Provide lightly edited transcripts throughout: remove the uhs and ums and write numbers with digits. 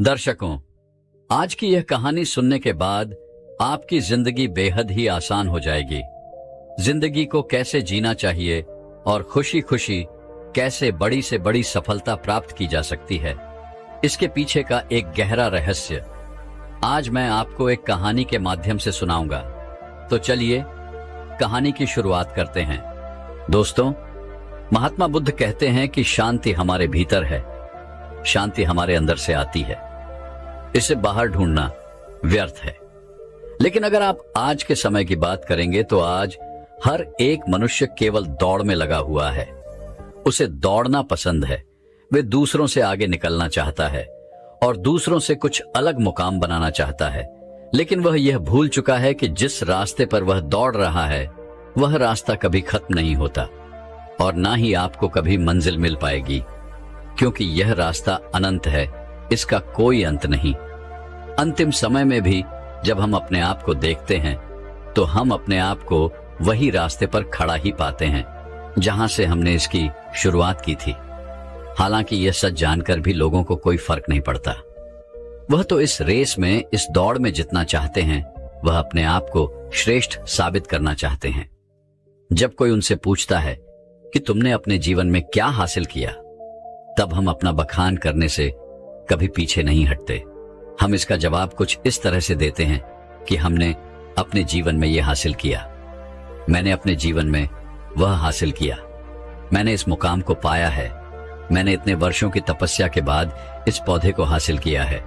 दर्शकों, आज की यह कहानी सुनने के बाद आपकी जिंदगी बेहद ही आसान हो जाएगी। जिंदगी को कैसे जीना चाहिए और खुशी खुशी कैसे बड़ी से बड़ी सफलता प्राप्त की जा सकती है, इसके पीछे का एक गहरा रहस्य आज मैं आपको एक कहानी के माध्यम से सुनाऊंगा। तो चलिए कहानी की शुरुआत करते हैं। दोस्तों, महात्मा बुद्ध कहते हैं कि शांति हमारे भीतर है, शांति हमारे अंदर से आती है, इसे बाहर ढूंढना व्यर्थ है। लेकिन अगर आप आज के समय की बात करेंगे तो आज हर एक मनुष्य केवल दौड़ में लगा हुआ है। उसे दौड़ना पसंद है, वे दूसरों से आगे निकलना चाहता है और दूसरों से कुछ अलग मुकाम बनाना चाहता है। लेकिन वह यह भूल चुका है कि जिस रास्ते पर वह दौड़ रहा है वह रास्ता कभी खत्म नहीं होता और ना ही आपको कभी मंजिल मिल पाएगी, क्योंकि यह रास्ता अनंत है, इसका कोई अंत नहीं। अंतिम समय में भी जब हम अपने आप को देखते हैं तो हम अपने आप को वही रास्ते पर खड़ा ही पाते हैं जहां से हमने इसकी शुरुआत की थी। हालांकि यह सच जानकर भी लोगों को कोई फर्क नहीं पड़ता। वह तो इस रेस में, इस दौड़ में जितना चाहते हैं, वह अपने आप को श्रेष्ठ साबित करना चाहते हैं। जब कोई उनसे पूछता है कि तुमने अपने जीवन में क्या हासिल किया, तब हम अपना बखान करने से कभी पीछे नहीं हटते। हम इसका जवाब कुछ इस तरह से देते हैं कि हमने अपने जीवन में यह हासिल किया, मैंने अपने जीवन में वह हासिल किया, मैंने इस मुकाम को पाया है, मैंने इतने वर्षों की तपस्या के बाद इस पौधे को हासिल किया है।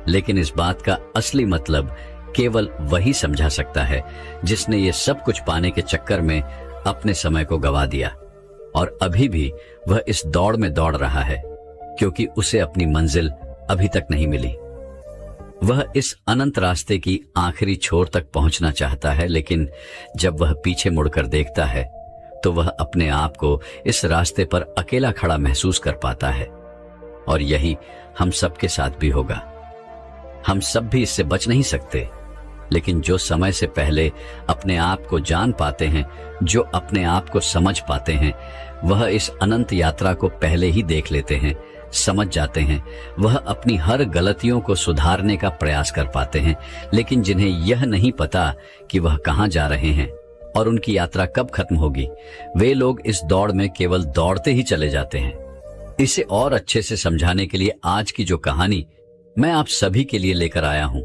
लेकिन इस बात का असली मतलब केवल वही समझा सकता है जिसने ये सब कुछ पाने के चक्कर में अपने समय को गंवा दिया और अभी भी वह इस दौड़ में दौड़ रहा है, क्योंकि उसे अपनी मंजिल अभी तक नहीं मिली। वह इस अनंत रास्ते की आखिरी छोर तक पहुंचना चाहता है, लेकिन जब वह पीछे मुड़कर देखता है तो वह अपने आप को इस रास्ते पर अकेला खड़ा महसूस कर पाता है। और यही हम सबके साथ भी होगा। हम सब भी इससे बच नहीं सकते, लेकिन जो समय से पहले अपने आप को जान पाते हैं, जो अपने आप को समझ पाते हैं, वह इस अनंत यात्रा को पहले ही देख लेते हैं, समझ जाते हैं। वह अपनी हर गलतियों को सुधारने का प्रयास कर पाते हैं। लेकिन जिन्हें यह नहीं पता कि वह कहां जा रहे हैं और उनकी यात्रा कब खत्म होगी, वे लोग इस दौड़ में केवल दौड़ते ही चले जाते हैं। इसे और अच्छे से समझाने के लिए आज की जो कहानी मैं आप सभी के लिए लेकर आया हूं,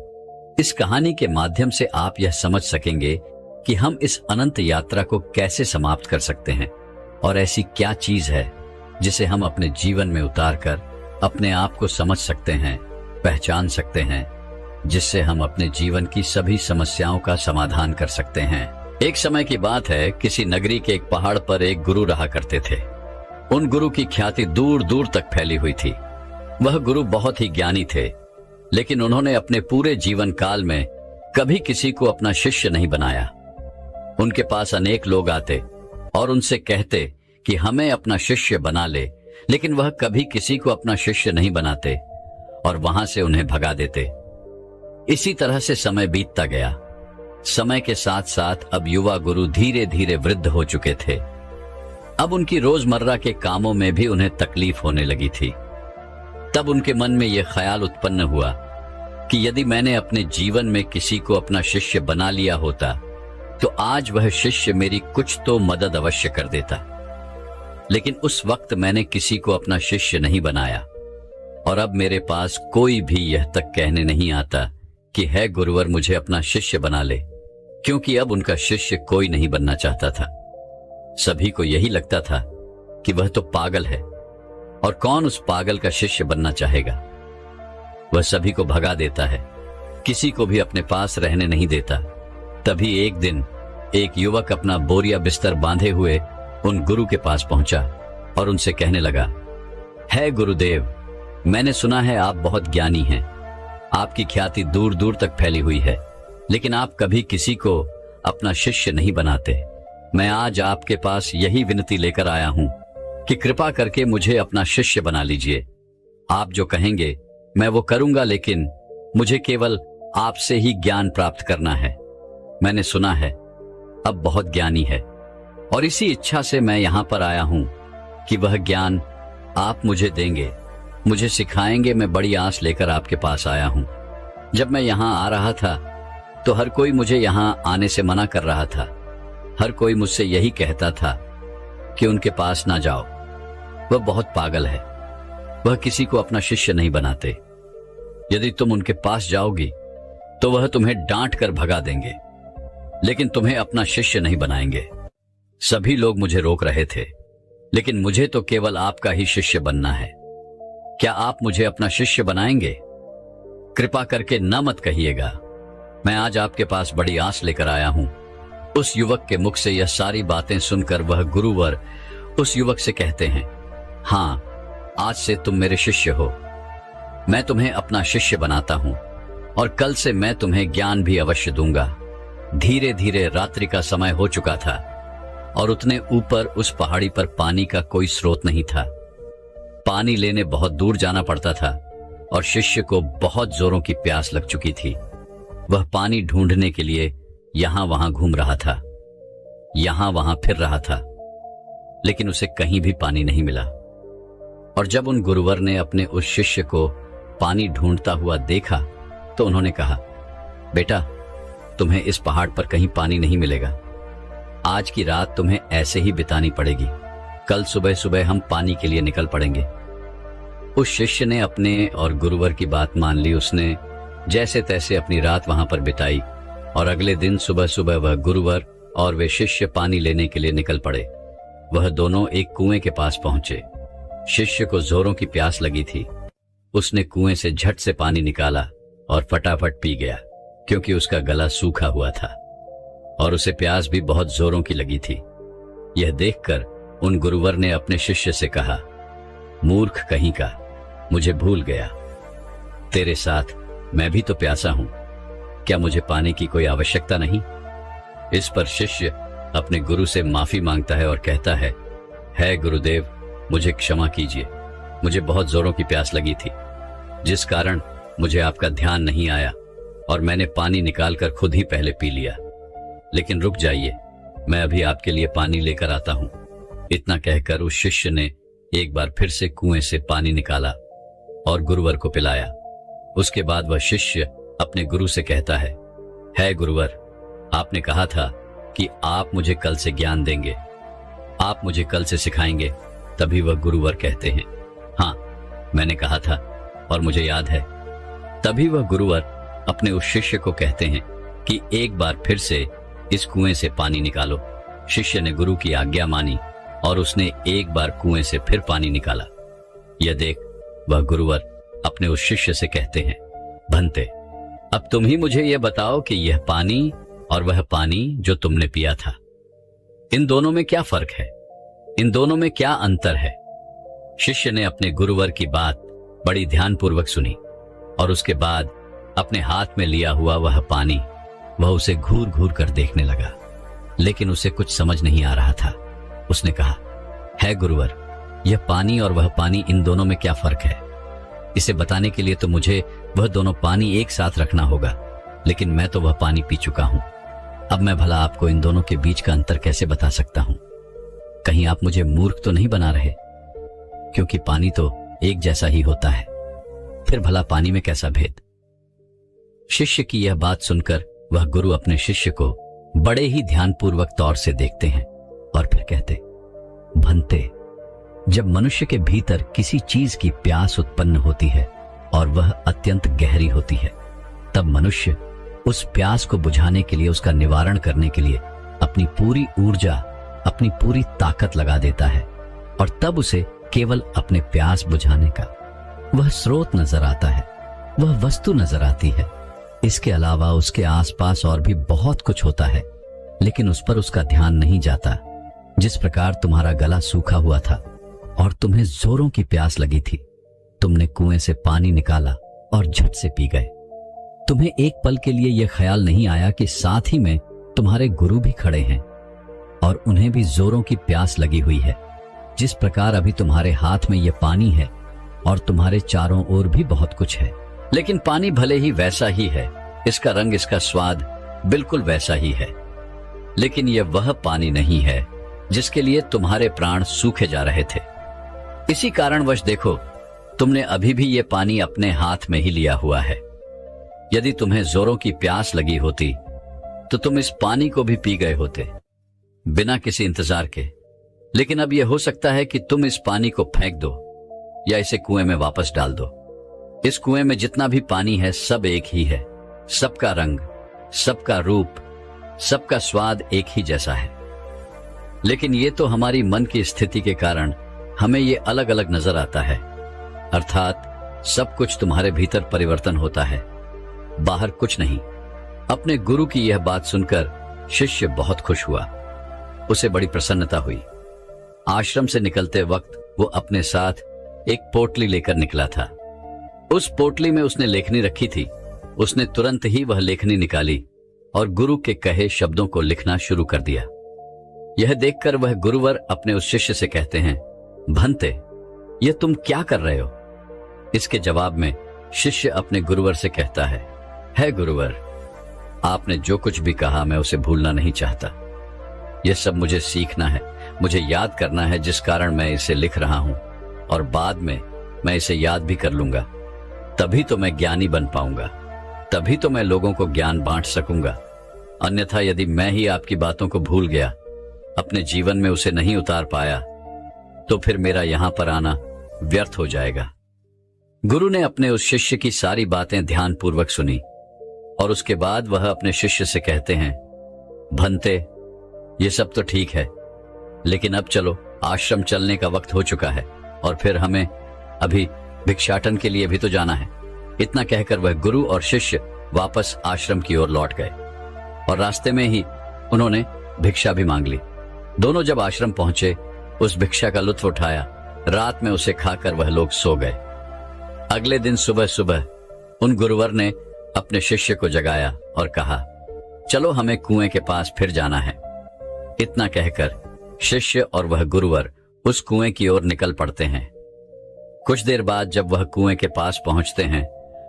इस कहानी के माध्यम से आप यह समझ सकेंगे कि हम इस अनंत यात्रा को कैसे समाप्त कर सकते हैं और ऐसी क्या चीज है जिसे हम अपने जीवन में उतारकर अपने आप को समझ सकते हैं, पहचान सकते हैं, जिससे हम अपने जीवन की सभी समस्याओं का समाधान कर सकते हैं। एक समय की बात है, किसी नगरी के एक पहाड़ पर एक गुरु रहा करते थे। उन गुरु की ख्याति दूर दूर तक फैली हुई थी। वह गुरु बहुत ही ज्ञानी थे, लेकिन उन्होंने अपने पूरे जीवन काल में कभी किसी को अपना शिष्य नहीं बनाया। उनके पास अनेक लोग आते और उनसे कहते कि हमें अपना शिष्य बना ले, लेकिन वह कभी किसी को अपना शिष्य नहीं बनाते और वहां से उन्हें भगा देते। इसी तरह से समय बीतता गया। समय के साथ साथ अब युवा गुरु धीरे धीरे वृद्ध हो चुके थे। अब उनकी रोजमर्रा के कामों में भी उन्हें तकलीफ होने लगी थी। तब उनके मन में यह ख्याल उत्पन्न हुआ कि यदि मैंने अपने जीवन में किसी को अपना शिष्य बना लिया होता तो आज वह शिष्य मेरी कुछ तो मदद अवश्य कर देता। लेकिन उस वक्त मैंने किसी को अपना शिष्य नहीं बनाया और अब मेरे पास कोई भी यह तक कहने नहीं आता कि है गुरुवर मुझे अपना शिष्य बना ले, क्योंकि अब उनका शिष्य कोई नहीं बनना चाहता था। सभी को यही लगता था कि वह तो पागल है और कौन उस पागल का शिष्य बनना चाहेगा। वह सभी को भगा देता है, किसी को भी अपने पास रहने नहीं देता। तभी एक दिन एक युवक अपना बोरिया बिस्तर बांधे हुए उन गुरु के पास पहुंचा और उनसे कहने लगा, है गुरुदेव, मैंने सुना है आप बहुत ज्ञानी हैं, आपकी ख्याति दूर दूर तक फैली हुई है, लेकिन आप कभी किसी को अपना शिष्य नहीं बनाते। मैं आज आपके पास यही विनती लेकर आया हूं कि कृपा करके मुझे अपना शिष्य बना लीजिए। आप जो कहेंगे मैं वो करूंगा, लेकिन मुझे केवल आपसे ही ज्ञान प्राप्त करना है। मैंने सुना है अब बहुत ज्ञानी है और इसी इच्छा से मैं यहां पर आया हूं कि वह ज्ञान आप मुझे देंगे मुझे सिखाएंगे, मैं बड़ी आस लेकर आपके पास आया हूं। जब मैं यहां आ रहा था तो हर कोई मुझे यहां आने से मना कर रहा था। हर कोई मुझसे यही कहता था कि उनके पास ना जाओ, वह बहुत पागल है, वह किसी को अपना शिष्य नहीं बनाते। यदि तुम उनके पास जाओगी तो वह तुम्हें डांट कर भगा देंगे, लेकिन तुम्हें अपना शिष्य नहीं बनाएंगे। सभी लोग मुझे रोक रहे थे, लेकिन मुझे तो केवल आपका ही शिष्य बनना है। क्या आप मुझे अपना शिष्य बनाएंगे? कृपा करके न मत कहिएगा। मैं आज आपके पास बड़ी आस लेकर आया हूं। उस युवक के मुख से यह सारी बातें सुनकर वह गुरुवर उस युवक से कहते हैं, हां, आज से तुम मेरे शिष्य हो। मैं तुम्हें अपना शिष्य बनाता हूं और कल से मैं तुम्हें ज्ञान भी अवश्य दूंगा। धीरे धीरे रात्रि का समय हो चुका था और उतने ऊपर उस पहाड़ी पर पानी का कोई स्रोत नहीं था। पानी लेने बहुत दूर जाना पड़ता था और शिष्य को बहुत जोरों की प्यास लग चुकी थी। वह पानी ढूंढने के लिए यहां वहां घूम रहा था, यहां वहां फिर रहा था, लेकिन उसे कहीं भी पानी नहीं मिला। और जब उन गुरुवर ने अपने उस शिष्य को पानी ढूंढता हुआ देखा तो उन्होंने कहा, बेटा, तुम्हें इस पहाड़ पर कहीं पानी नहीं मिलेगा। आज की रात तुम्हें ऐसे ही बितानी पड़ेगी। कल सुबह सुबह हम पानी के लिए निकल पड़ेंगे। उस शिष्य ने अपने और गुरुवर की बात मान ली। उसने जैसे तैसे अपनी रात वहां पर बिताई और अगले दिन सुबह सुबह वह गुरुवर और वे शिष्य पानी लेने के लिए निकल पड़े। वह दोनों एक कुएं के पास पहुंचे। शिष्य को जोरों की प्यास लगी थी। उसने कुएं से झट से पानी निकाला और फटाफट पी गया, क्योंकि उसका गला सूखा हुआ था और उसे प्यास भी बहुत जोरों की लगी थी। यह देखकर उन गुरुवर ने अपने शिष्य से कहा, मूर्ख कहीं का, मुझे भूल गया। तेरे साथ मैं भी तो प्यासा हूं, क्या मुझे पानी की कोई आवश्यकता नहीं? इस पर शिष्य अपने गुरु से माफी मांगता है और कहता है गुरुदेव, मुझे क्षमा कीजिए। मुझे बहुत जोरों की प्यास लगी थी, जिस कारण मुझे आपका ध्यान नहीं आया और मैंने पानी निकालकर खुद ही पहले पी लिया। लेकिन रुक जाइए, मैं अभी आपके लिए पानी लेकर आता हूं। इतना कहकर उस शिष्य ने एक बार फिर से कुएं से पानी निकाला और गुरुवर को पिलाया। उसके बाद वह शिष्य अपने गुरु से कहता है गुरुवर, आपने कहा था कि आप मुझे कल से ज्ञान देंगे, आप मुझे कल से सिखाएंगे। तभी वह गुरुवर कहते हैं, हाँ, मैंने कहा था और मुझे याद है। तभी वह गुरुवर अपने उस शिष्य को कहते हैं कि एक बार फिर से इस कुएं से पानी निकालो। शिष्य ने गुरु की आज्ञा मानी और उसने एक बार कुएं से फिर पानी निकाला। यह देख वह गुरुवर अपने उस शिष्य से कहते हैं, भंते, अब तुम ही मुझे यह बताओ कि यह पानी और वह पानी जो तुमने पिया था, इन दोनों में क्या फर्क है? इन दोनों में क्या अंतर है? शिष्य ने अपने गुरुवर की बात बड़ी ध्यानपूर्वक सुनी और उसके बाद अपने हाथ में लिया हुआ वह पानी वह उसे घूर घूर कर देखने लगा, लेकिन उसे कुछ समझ नहीं आ रहा था। उसने कहा, है गुरुवर, यह पानी और वह पानी, इन दोनों में क्या फर्क है? इसे बताने के लिए तो मुझे वह दोनों पानी एक साथ रखना होगा, लेकिन मैं तो वह पानी पी चुका हूं। अब मैं भला आपको इन दोनों के बीच का अंतर कैसे बता सकता हूं? कहीं आप मुझे मूर्ख तो नहीं बना रहे? क्योंकि पानी तो एक जैसा ही होता है, फिर भला पानी में कैसा भेद? शिष्य की यह बात सुनकर वह गुरु अपने शिष्य को बड़े ही ध्यानपूर्वक तौर से देखते हैं और फिर कहते, भंते, जब मनुष्य के भीतर किसी चीज की प्यास उत्पन्न होती है और वह अत्यंत गहरी होती है, तब मनुष्य उस प्यास को बुझाने के लिए, उसका निवारण करने के लिए अपनी पूरी ऊर्जा, अपनी पूरी ताकत लगा देता है और तब उसे केवल अपने प्यास बुझाने का वह स्रोत नजर आता है, वह वस्तु नजर आती है। इसके अलावा उसके आसपास और भी बहुत कुछ होता है, लेकिन उस पर उसका ध्यान नहीं जाता। जिस प्रकार तुम्हारा गला सूखा हुआ था और तुम्हें जोरों की प्यास लगी थी, तुमने कुएं से पानी निकाला और झट से पी गए। तुम्हें एक पल के लिए यह ख्याल नहीं आया कि साथ ही में तुम्हारे गुरु भी खड़े हैं और उन्हें भी जोरों की प्यास लगी हुई है। जिस प्रकार अभी तुम्हारे हाथ में यह पानी है और तुम्हारे चारों ओर भी बहुत कुछ है, लेकिन पानी भले ही वैसा ही है, इसका रंग, इसका स्वाद बिल्कुल वैसा ही है, लेकिन यह वह पानी नहीं है जिसके लिए तुम्हारे प्राण सूखे जा रहे थे। इसी कारणवश देखो, तुमने अभी भी ये पानी अपने हाथ में ही लिया हुआ है। यदि तुम्हें जोरों की प्यास लगी होती तो तुम इस पानी को भी पी गए होते, बिना किसी इंतजार के। लेकिन अब यह हो सकता है कि तुम इस पानी को फेंक दो या इसे कुएं में वापस डाल दो। इस कुएं में जितना भी पानी है सब एक ही है, सबका रंग, सबका रूप, सबका स्वाद एक ही जैसा है। लेकिन ये तो हमारी मन की स्थिति के कारण हमें ये अलग अलग नजर आता है। अर्थात सब कुछ तुम्हारे भीतर परिवर्तन होता है, बाहर कुछ नहीं। अपने गुरु की यह बात सुनकर शिष्य बहुत खुश हुआ, उसे बड़ी प्रसन्नता हुई। आश्रम से निकलते वक्त वो अपने साथ एक पोटली लेकर निकला था। उस पोटली में उसने लेखनी रखी थी। उसने तुरंत ही वह लेखनी निकाली और गुरु के कहे शब्दों को लिखना शुरू कर दिया। यह देखकर वह गुरुवर अपने उस शिष्य से कहते हैं, भंते, यह तुम क्या कर रहे हो? इसके जवाब में शिष्य अपने गुरुवर से कहता है गुरुवर, आपने जो कुछ भी कहा मैं उसे भूलना नहीं चाहता। यह सब मुझे सीखना है, मुझे याद करना है, जिस कारण मैं इसे लिख रहा हूं, और बाद में मैं इसे याद भी कर लूंगा। तभी तो मैं ज्ञानी बन पाऊंगा, तभी तो मैं लोगों को ज्ञान बांट सकूंगा। अन्यथा यदि मैं ही आपकी बातों को भूल गया, अपने जीवन में उसे नहीं उतार पाया, तो फिर मेरा यहां पर आना व्यर्थ हो जाएगा। गुरु ने अपने उस शिष्य की सारी बातें ध्यानपूर्वक सुनी और उसके बाद वह अपने शिष्य से कहते हैं, भंते, ये सब तो ठीक है, लेकिन अब चलो, आश्रम चलने का वक्त हो चुका है और फिर हमें अभी भिक्षाटन के लिए भी तो जाना है। इतना कहकर वह गुरु और शिष्य वापस आश्रम की ओर लौट गए और रास्ते में ही उन्होंने भिक्षा भी मांग ली। दोनों जब आश्रम पहुंचे, उस भिक्षा का लुत्फ उठाया। रात में उसे खाकर वह लोग सो गए। अगले दिन सुबह सुबह उन गुरुवर ने अपने शिष्य को जगाया और कहा, चलो हमें कुएं के पास फिर जाना है। इतना कहकर शिष्य और वह गुरुवर उस कुएं की ओर निकल पड़ते हैं। कुछ देर बाद जब वह कुएं के पास पहुंचते हैं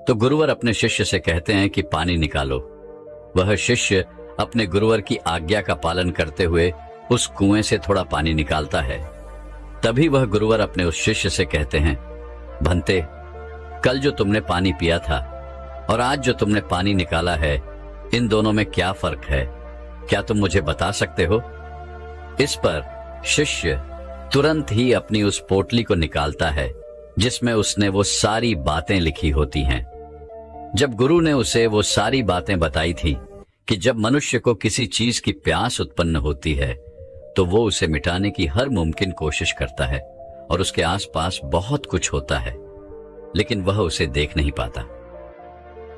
तो गुरुवर अपने शिष्य से कहते हैं कि पानी निकालो। वह शिष्य अपने गुरुवर की आज्ञा का पालन करते हुए उस कुएं से थोड़ा पानी निकालता है। तभी वह गुरुवर अपने उस शिष्य से कहते हैं, भंते, कल जो तुमने पानी पिया था और आज जो तुमने पानी निकाला है, इन दोनों में क्या फर्क है? क्या तुम मुझे बता सकते हो? इस पर शिष्य तुरंत ही अपनी उस पोटली को निकालता है जिसमें उसने वो सारी बातें लिखी होती हैं। जब गुरु ने उसे वो सारी बातें बताई थी कि जब मनुष्य को किसी चीज की प्यास उत्पन्न होती है तो वो उसे मिटाने की हर मुमकिन कोशिश करता है और उसके आसपास बहुत कुछ होता है, लेकिन वह उसे देख नहीं पाता।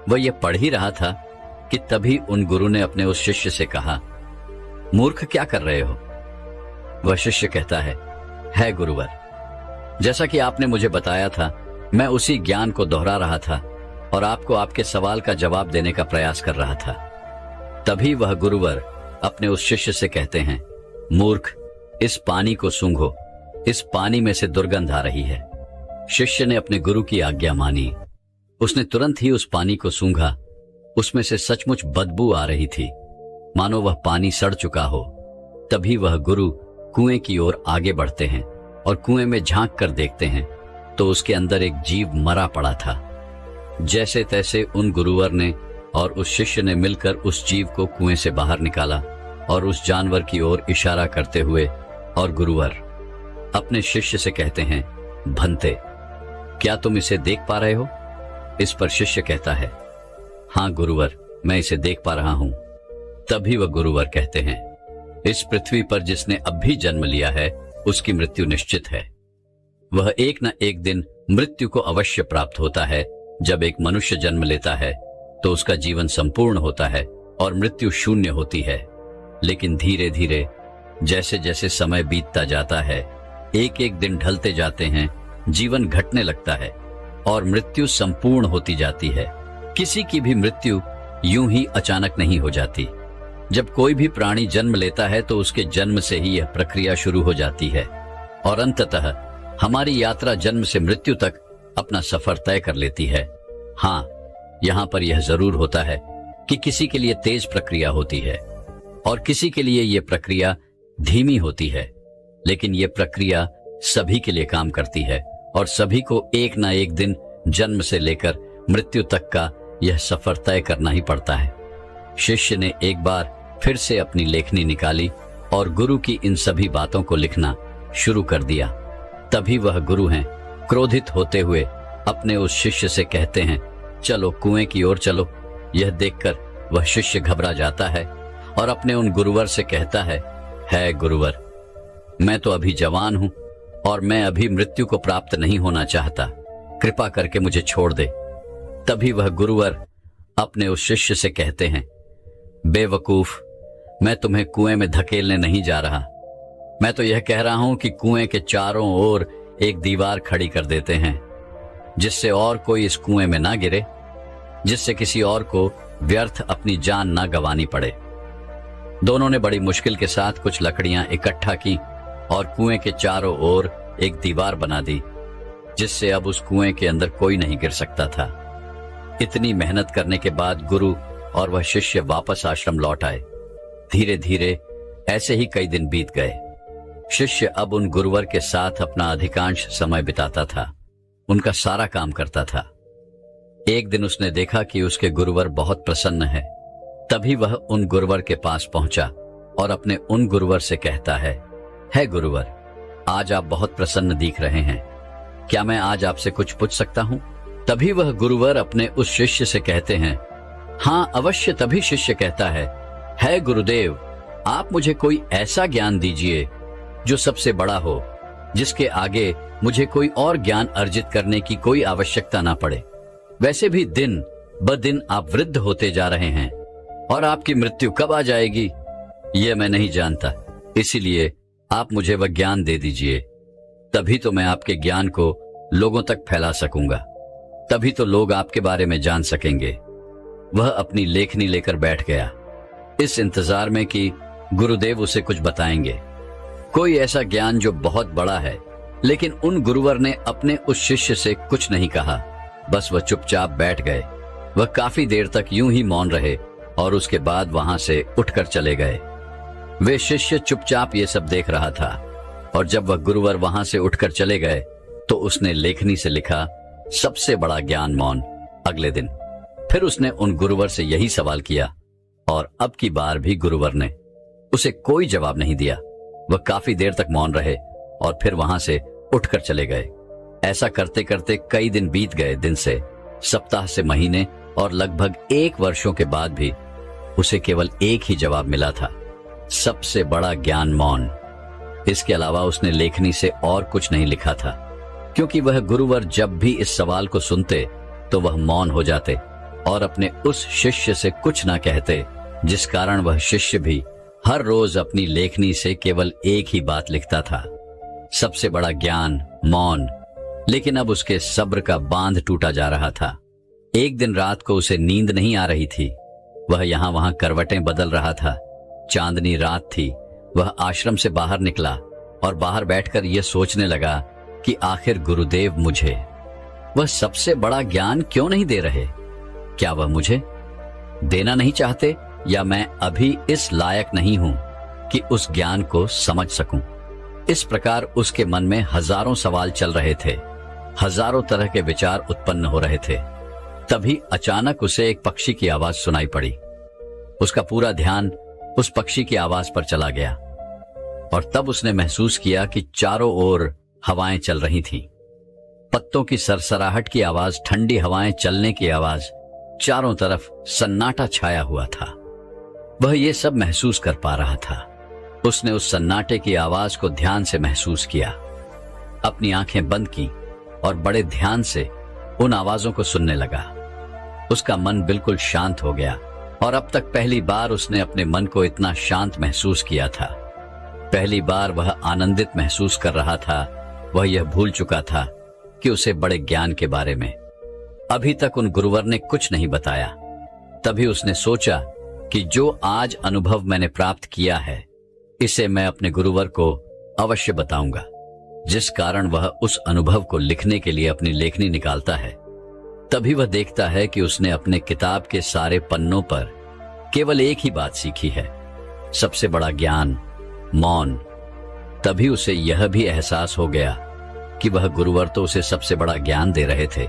वह यह पढ़ ही रहा था कि तभी उन गुरु ने अपने उस शिष्य से कहा, मूर्ख, क्या कर रहे हो? वह शिष्य कहता है गुरुवर, जैसा कि आपने मुझे बताया था, मैं उसी ज्ञान को दोहरा रहा था और आपको आपके सवाल का जवाब देने का प्रयास कर रहा था। तभी वह गुरुवर अपने उस शिष्य से कहते हैं, मूर्ख, इस पानी को सूंघो, इस पानी में से दुर्गंध आ रही है। शिष्य ने अपने गुरु की आज्ञा मानी। उसने तुरंत ही उस पानी को सूंघा। उसमें से सचमुच बदबू आ रही थी, मानो वह पानी सड़ चुका हो। तभी वह गुरु कुएं की ओर आगे बढ़ते हैं और कुएं में झांक कर देखते हैं तो उसके अंदर एक जीव मरा पड़ा था। जैसे तैसे उन गुरुवर ने और उस शिष्य ने मिलकर उस जीव को कुएं से बाहर निकाला और उस जानवर की ओर इशारा करते हुए और गुरुवर अपने शिष्य से कहते हैं, भंते, क्या तुम इसे देख पा रहे हो? इस पर शिष्य कहता है, हाँ गुरुवर, मैं इसे देख पा रहा हूं। तभी वह गुरुवर कहते हैं, इस पृथ्वी पर जिसने अब भी जन्म लिया है उसकी मृत्यु निश्चित है। वह एक न एक दिन मृत्यु को अवश्य प्राप्त होता है। जब एक मनुष्य जन्म लेता है तो उसका जीवन संपूर्ण होता है और मृत्यु शून्य होती है। लेकिन धीरे धीरे जैसे जैसे समय बीतता जाता है, एक एक दिन ढलते जाते हैं, जीवन घटने लगता है और मृत्यु संपूर्ण होती जाती है। किसी की भी मृत्यु यूं ही अचानक नहीं हो जाती। जब कोई भी प्राणी जन्म लेता है तो उसके जन्म से ही यह प्रक्रिया शुरू हो जाती है और अंततः हमारी यात्रा जन्म से मृत्यु तक अपना सफर तय कर लेती है। हाँ, यहाँ पर यह जरूर होता है कि किसी के लिए तेज प्रक्रिया होती है और किसी के लिए यह प्रक्रिया धीमी होती है, लेकिन यह प्रक्रिया सभी के लिए काम करती है और सभी को एक ना एक दिन जन्म से लेकर मृत्यु तक का यह सफर तय करना ही पड़ता है। शिष्य ने एक बार फिर से अपनी लेखनी निकाली और गुरु की इन सभी बातों को लिखना शुरू कर दिया। तभी वह गुरु हैं, क्रोधित होते हुए अपने उस शिष्य से कहते हैं, चलो कुएं की ओर चलो। यह देखकर वह शिष्य घबरा जाता है और अपने उन गुरुवर से कहता है गुरुवर, मैं तो अभी जवान हूं और मैं अभी मृत्यु को प्राप्त नहीं होना चाहता, कृपा करके मुझे छोड़ दे। तभी वह गुरुवर अपने उस शिष्य से कहते हैं, बेवकूफ, मैं तुम्हें कुएं में धकेलने नहीं जा रहा। मैं तो यह कह रहा हूं कि कुएं के चारों ओर एक दीवार खड़ी कर देते हैं, जिससे और कोई इस कुएं में ना गिरे, जिससे किसी और को व्यर्थ अपनी जान ना गंवानी पड़े। दोनों ने बड़ी मुश्किल के साथ कुछ लकड़ियां इकट्ठा की और कुएं के चारों ओर एक दीवार बना दी, जिससे अब उस कुएं के अंदर कोई नहीं गिर सकता था। इतनी मेहनत करने के बाद गुरु और वह शिष्य वापस आश्रम लौट आए। धीरे धीरे ऐसे ही कई दिन बीत गए। शिष्य अब उन गुरुवर के साथ अपना अधिकांश समय बिताता था, उनका सारा काम करता था। एक दिन उसने देखा कि उसके गुरुवर बहुत प्रसन्न है। तभी वह उन गुरुवर के पास पहुंचा और अपने उन गुरुवर से कहता है गुरुवर, आज आप बहुत प्रसन्न दिख रहे हैं, क्या मैं आज आपसे कुछ पूछ सकता हूं? तभी वह गुरुवर अपने उस शिष्य से कहते हैं, हाँ अवश्य। तभी शिष्य कहता है गुरुदेव, आप मुझे कोई ऐसा ज्ञान दीजिए जो सबसे बड़ा हो, जिसके आगे मुझे कोई और ज्ञान अर्जित करने की कोई आवश्यकता ना पड़े। वैसे भी दिन ब दिन आप वृद्ध होते जा रहे हैं और आपकी मृत्यु कब आ जाएगी यह मैं नहीं जानता, इसीलिए आप मुझे वह ज्ञान दे दीजिए। तभी तो मैं आपके ज्ञान को लोगों तक फैला सकूंगा, तभी तो लोग आपके बारे में जान सकेंगे। वह अपनी लेखनी लेकर बैठ गया, इस इंतजार में कि गुरुदेव उसे कुछ बताएंगे, कोई ऐसा ज्ञान जो बहुत बड़ा है। लेकिन उन गुरुवर ने अपने उस शिष्य से कुछ नहीं कहा, बस वह चुपचाप बैठ गए। वह काफी देर तक यूं ही मौन रहे और उसके बाद वहां से उठकर चले गए। वे शिष्य चुपचाप ये सब देख रहा था और जब वह गुरुवर वहां से उठकर चले गए तो उसने लेखनी से लिखा, सबसे बड़ा ज्ञान मौन। अगले दिन फिर उसने उन गुरुवर से यही सवाल किया और अब की बार भी गुरुवर ने उसे कोई जवाब नहीं दिया। वह काफी देर तक मौन रहे और फिर वहां से उठकर चले गए। ऐसा करते करते कई दिन बीत गए, दिन से सप्ताह से महीने और लगभग 1 वर्षों के बाद भी उसे केवल एक ही जवाब मिला था, सबसे बड़ा ज्ञान मौन। इसके अलावा उसने लेखनी से और कुछ नहीं लिखा था, क्योंकि वह गुरुवर जब भी इस सवाल को सुनते तो वह मौन हो जाते और अपने उस शिष्य से कुछ ना कहते, जिस कारण वह शिष्य भी हर रोज अपनी लेखनी से केवल एक ही बात लिखता था, सबसे बड़ा ज्ञान मौन। लेकिन अब उसके सब्र का बांध टूटा जा रहा था। एक दिन रात को उसे नींद नहीं आ रही थी। वह यहां वहां करवटें बदल रहा था। चांदनी रात थी। वह आश्रम से बाहर निकला और बाहर बैठकर यह सोचने लगा कि आखिर गुरुदेव मुझे वह सबसे बड़ा ज्ञान क्यों नहीं दे रहे? क्या वह मुझे देना नहीं चाहते, या मैं अभी इस लायक नहीं हूं कि उस ज्ञान को समझ सकूं? इस प्रकार उसके मन में हजारों सवाल चल रहे थे, हजारों तरह के विचार उत्पन्न हो रहे थे। तभी अचानक उसे एक पक्षी की आवाज सुनाई पड़ी। उसका पूरा ध्यान उस पक्षी की आवाज पर चला गया और तब उसने महसूस किया कि चारों ओर हवाएं चल रही थीं। पत्तों की सरसराहट की आवाज, ठंडी हवाएं चलने की आवाज, चारों तरफ सन्नाटा छाया हुआ था। वह ये सब महसूस कर पा रहा था। उसने उस सन्नाटे की आवाज को ध्यान से महसूस किया, अपनी आंखें बंद की और बड़े ध्यान से उन आवाजों को सुनने लगा। उसका मन बिल्कुल शांत हो गया और अब तक पहली बार उसने अपने मन को इतना शांत महसूस किया था। पहली बार वह आनंदित महसूस कर रहा था। वह यह भूल चुका था कि उसे बड़े ज्ञान के बारे में अभी तक उन गुरुवर ने कुछ नहीं बताया। तभी उसने सोचा कि जो आज अनुभव मैंने प्राप्त किया है, इसे मैं अपने गुरुवर को अवश्य बताऊंगा, जिस कारण वह उस अनुभव को लिखने के लिए अपनी लेखनी निकालता है। तभी वह देखता है कि उसने अपने किताब के सारे पन्नों पर केवल एक ही बात सीखी है, सबसे बड़ा ज्ञान मौन। तभी उसे यह भी एहसास हो गया कि वह गुरुवर तो उसे सबसे बड़ा ज्ञान दे रहे थे,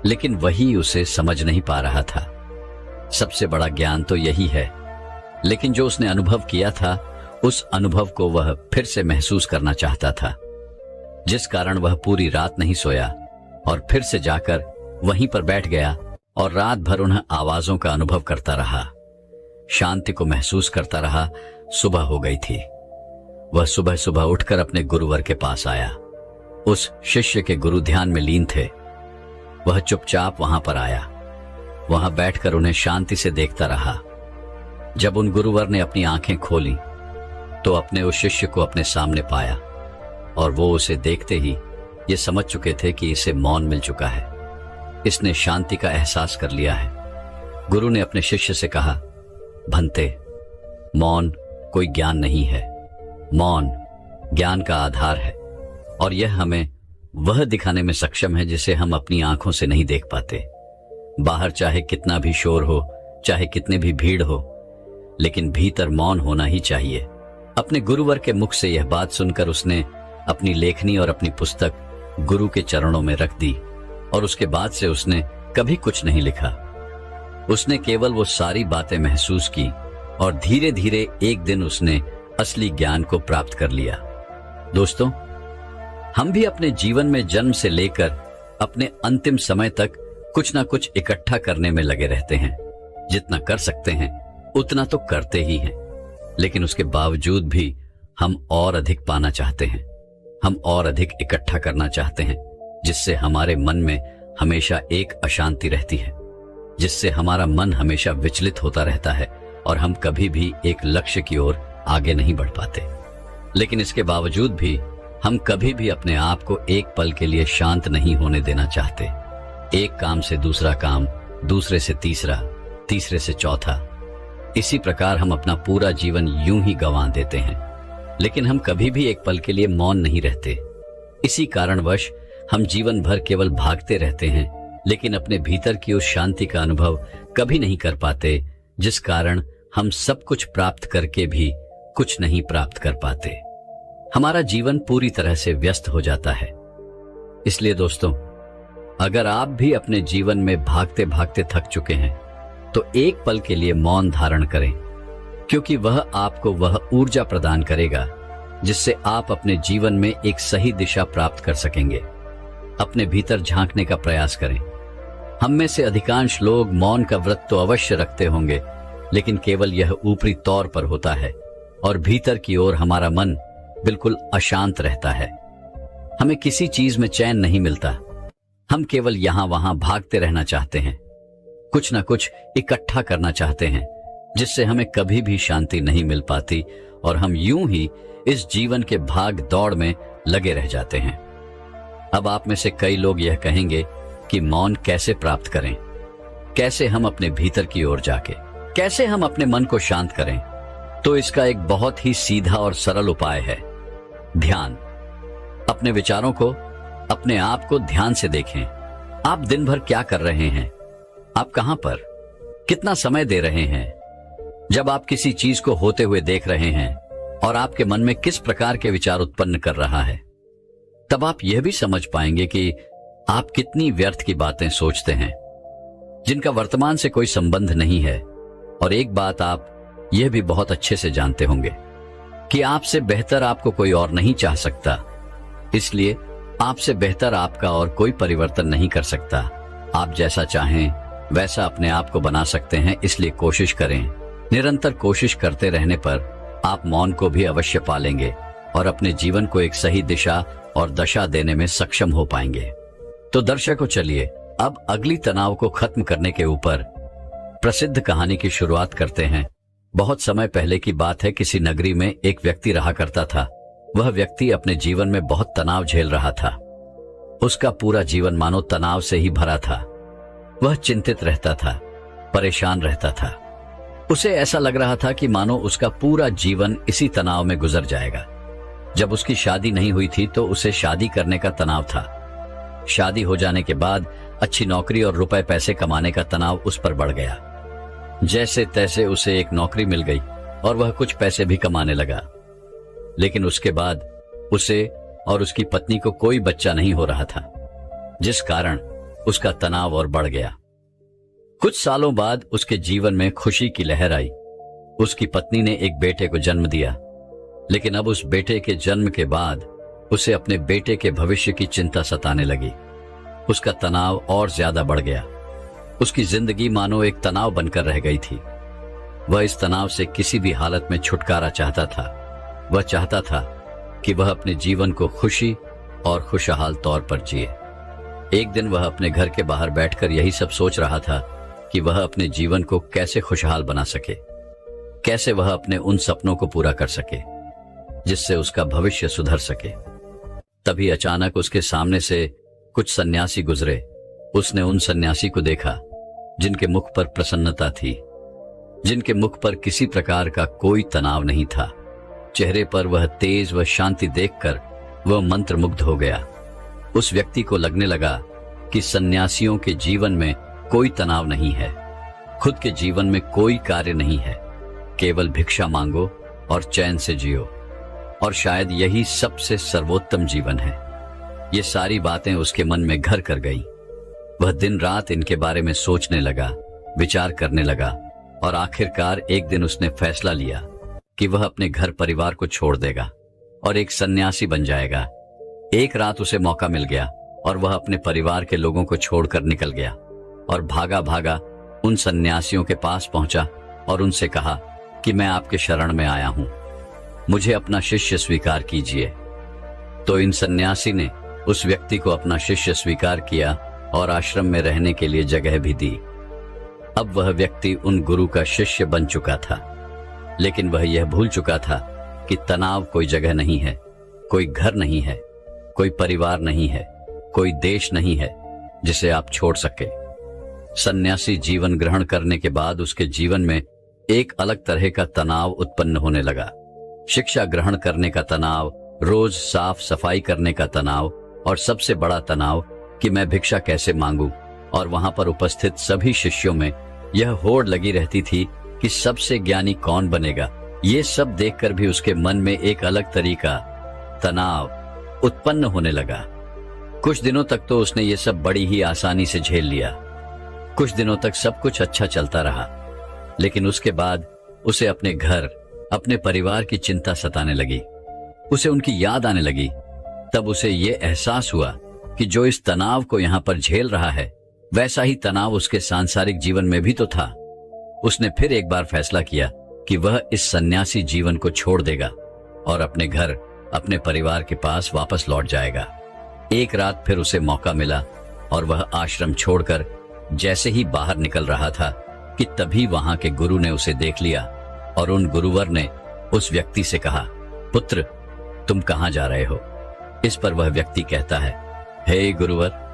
लेकिन वही उसे समझ नहीं पा रहा था। सबसे बड़ा ज्ञान तो यही है, लेकिन जो उसने अनुभव किया था उस अनुभव को वह फिर से महसूस करना चाहता था, जिस कारण वह पूरी रात नहीं सोया और फिर से जाकर वहीं पर बैठ गया और रात भर उन आवाजों का अनुभव करता रहा, शांति को महसूस करता रहा। सुबह हो गई थी। वह सुबह सुबह उठकर अपने गुरुवर के पास आया। उस शिष्य के गुरु ध्यान में लीन थे। वह चुपचाप वहां पर आया, वहां बैठकर उन्हें शांति से देखता रहा। जब उन गुरुवर ने अपनी आंखें खोली तो अपने उस शिष्य को अपने सामने पाया और वो उसे देखते ही ये समझ चुके थे कि इसे मौन मिल चुका है, इसने शांति का एहसास कर लिया है। गुरु ने अपने शिष्य से कहा, भंते, मौन कोई ज्ञान नहीं है, मौन ज्ञान का आधार है और यह हमें वह दिखाने में सक्षम है जिसे हम अपनी आंखों से नहीं देख पाते। बाहर चाहे कितना भी शोर हो, चाहे कितनी भी भीड़ हो, लेकिन भीतर मौन होना ही चाहिए। अपने गुरुवर के मुख से यह बात सुनकर उसने अपनी लेखनी और अपनी पुस्तक गुरु के चरणों में रख दी और उसके बाद से उसने कभी कुछ नहीं लिखा। उसने केवल वो सारी बातें महसूस की और धीरे धीरे एक दिन उसने असली ज्ञान को प्राप्त कर लिया। दोस्तों, हम भी अपने जीवन में जन्म से लेकर अपने अंतिम समय तक कुछ ना कुछ इकट्ठा करने में लगे रहते हैं। जितना कर सकते हैं उतना तो करते ही हैं, लेकिन उसके बावजूद भी हम और अधिक पाना चाहते हैं, हम और अधिक इकट्ठा करना चाहते हैं, जिससे हमारे मन में हमेशा एक अशांति रहती है, जिससे हमारा मन हमेशा विचलित होता रहता है और हम कभी भी एक लक्ष्य की ओर आगे नहीं बढ़ पाते। लेकिन इसके बावजूद भी हम कभी भी अपने आप को एक पल के लिए शांत नहीं होने देना चाहते। एक काम से दूसरा काम, दूसरे से तीसरा, तीसरे से चौथा, इसी प्रकार हम अपना पूरा जीवन यूं ही गंवा देते हैं, लेकिन हम कभी भी एक पल के लिए मौन नहीं रहते। इसी कारणवश हम जीवन भर केवल भागते रहते हैं, लेकिन अपने भीतर की उस शांति का अनुभव कभी नहीं कर पाते, जिस कारण हम सब कुछ प्राप्त करके भी कुछ नहीं प्राप्त कर पाते। हमारा जीवन पूरी तरह से व्यस्त हो जाता है। इसलिए दोस्तों, अगर आप भी अपने जीवन में भागते भागते थक चुके हैं तो एक पल के लिए मौन धारण करें, क्योंकि वह आपको वह ऊर्जा प्रदान करेगा जिससे आप अपने जीवन में एक सही दिशा प्राप्त कर सकेंगे। अपने भीतर झांकने का प्रयास करें। हम में से अधिकांश लोग मौन का व्रत तो अवश्य रखते होंगे, लेकिन केवल यह ऊपरी तौर पर होता है और भीतर की ओर हमारा मन बिल्कुल अशांत रहता है। हमें किसी चीज में चैन नहीं मिलता। हम केवल यहां वहां भागते रहना चाहते हैं, कुछ ना कुछ इकट्ठा करना चाहते हैं, जिससे हमें कभी भी शांति नहीं मिल पाती और हम यूं ही इस जीवन के भाग दौड़ में लगे रह जाते हैं। अब आप में से कई लोग यह कहेंगे कि मौन कैसे प्राप्त करें, कैसे हम अपने भीतर की ओर जाके, कैसे हम अपने मन को शांत करें। तो इसका एक बहुत ही सीधा और सरल उपाय है, ध्यान। अपने विचारों को, अपने आप को ध्यान से देखें। आप दिन भर क्या कर रहे हैं, आप कहां पर, कितना समय दे रहे हैं। जब आप किसी चीज को होते हुए देख रहे हैं और आपके मन में किस प्रकार के विचार उत्पन्न कर रहा है, तब आप यह भी समझ पाएंगे कि आप कितनी व्यर्थ की बातें सोचते हैं जिनका वर्तमान से कोई संबंध नहीं है। और एक बात आप यह भी बहुत अच्छे से जानते होंगे कि आपसे बेहतर आपको कोई और नहीं चाह सकता, इसलिए आपसे बेहतर आपका और कोई परिवर्तन नहीं कर सकता। आप जैसा चाहें वैसा अपने आप को बना सकते हैं, इसलिए कोशिश करें। निरंतर कोशिश करते रहने पर आप मौन को भी अवश्य पालेंगे और अपने जीवन को एक सही दिशा और दशा देने में सक्षम हो पाएंगे। तो दर्शकों, चलिए अब अगली तनाव को खत्म करने के ऊपर प्रसिद्ध कहानी की शुरुआत करते हैं। बहुत समय पहले की बात है, किसी नगरी में एक व्यक्ति रहा करता था। वह व्यक्ति अपने जीवन में बहुत तनाव झेल रहा था। उसका पूरा जीवन मानो तनाव से ही भरा था। वह चिंतित रहता था, परेशान रहता था। उसे ऐसा लग रहा था कि मानो उसका पूरा जीवन इसी तनाव में गुजर जाएगा। जब उसकी शादी नहीं हुई थी तो उसे शादी करने का तनाव था। शादी हो जाने के बाद अच्छी नौकरी और रुपए पैसे कमाने का तनाव उस पर बढ़ गया। जैसे तैसे उसे एक नौकरी मिल गई और वह कुछ पैसे भी कमाने लगा, लेकिन उसके बाद उसे और उसकी पत्नी को कोई बच्चा नहीं हो रहा था, जिस कारण उसका तनाव और बढ़ गया। कुछ सालों बाद उसके जीवन में खुशी की लहर आई। उसकी पत्नी ने एक बेटे को जन्म दिया, लेकिन अब उस बेटे के जन्म के बाद उसे अपने बेटे के भविष्य की चिंता सताने लगी। उसका तनाव और ज्यादा बढ़ गया। उसकी जिंदगी मानो एक तनाव बनकर रह गई थी। वह इस तनाव से किसी भी हालत में छुटकारा चाहता था। वह चाहता था कि वह अपने जीवन को खुशी और खुशहाल तौर पर जिए। एक दिन वह अपने घर के बाहर बैठकर यही सब सोच रहा था कि वह अपने जीवन को कैसे खुशहाल बना सके, कैसे वह अपने उन सपनों को पूरा कर सके जिससे उसका भविष्य सुधर सके। तभी अचानक उसके सामने से कुछ सन्यासी गुजरे। उसने उन सन्यासी को देखा जिनके मुख पर प्रसन्नता थी, जिनके मुख पर किसी प्रकार का कोई तनाव नहीं था। चेहरे पर वह तेज व शांति देखकर वह मंत्रमुग्ध हो गया। उस व्यक्ति को लगने लगा कि सन्यासियों के जीवन में कोई तनाव नहीं है, खुद के जीवन में कोई कार्य नहीं है, केवल भिक्षा मांगो और चैन से जियो, और शायद यही सबसे सर्वोत्तम जीवन है। ये सारी बातें उसके मन में घर कर गई। वह दिन रात इनके बारे में सोचने लगा, विचार करने लगा, और आखिरकार एक दिन उसने फैसला लिया कि वह अपने घर परिवार को छोड़ देगा और एक सन्यासी बन जाएगा। एक रात उसे मौका मिल गया और वह अपने परिवार के लोगों को छोड़कर निकल गया और भागा भागा उन सन्यासियों के पास पहुंचा और उनसे कहा कि मैं आपके शरण में आया हूं, मुझे अपना शिष्य स्वीकार कीजिए। तो इन सन्यासी ने उस व्यक्ति को अपना शिष्य स्वीकार किया और आश्रम में रहने के लिए जगह भी दी। अब वह व्यक्ति उन गुरु का शिष्य बन चुका था, लेकिन वह यह भूल चुका था कि तनाव कोई जगह नहीं है, कोई घर नहीं है, कोई परिवार नहीं है, कोई देश नहीं है जिसे आप छोड़ सके। सन्यासी जीवन ग्रहण करने के बाद उसके जीवन में एक अलग तरह का तनाव उत्पन्न होने लगा। शिक्षा ग्रहण करने का तनाव, रोज साफ सफाई करने का तनाव, और सबसे बड़ा तनाव कि मैं भिक्षा कैसे मांगू। और वहां पर उपस्थित सभी शिष्यों में यह होड़ लगी रहती थी कि सबसे ज्ञानी कौन बनेगा। ये सब देखकर भी उसके मन में एक अलग तरीका तनाव उत्पन्न होने लगा। कुछ दिनों तक तो उसने ये सब बड़ी ही आसानी से झेल लिया। कुछ दिनों तक सब कुछ अच्छा चलता रहा, लेकिन उसके बाद उसे अपने घर, अपने परिवार की चिंता सताने लगी। उसे उनकी याद आने लगी। तब उसे ये एहसास हुआ कि जो इस तनाव को यहाँ पर झेल रहा है, वैसा ही तनाव उसके सांसारिक जीवन में भी तो था। उसने फिर एक बार फैसला किया कि वह इस सन्यासी जीवन को छोड़ देगा और अपने घर, अपने परिवार के पास वापस लौट जाएगा। एक रात फिर उसे मौका मिला और वह आश्रम छोड़कर जैसे ही बाहर निकल रहा था कि तभी वहां के गुरु ने उसे देख लिया और उन गुरुवर ने उस व्यक्ति से कहा, पुत्र, तुम कहां जा रहे हो? इस पर वह व्यक्ति कहता है, हे गुरुवर,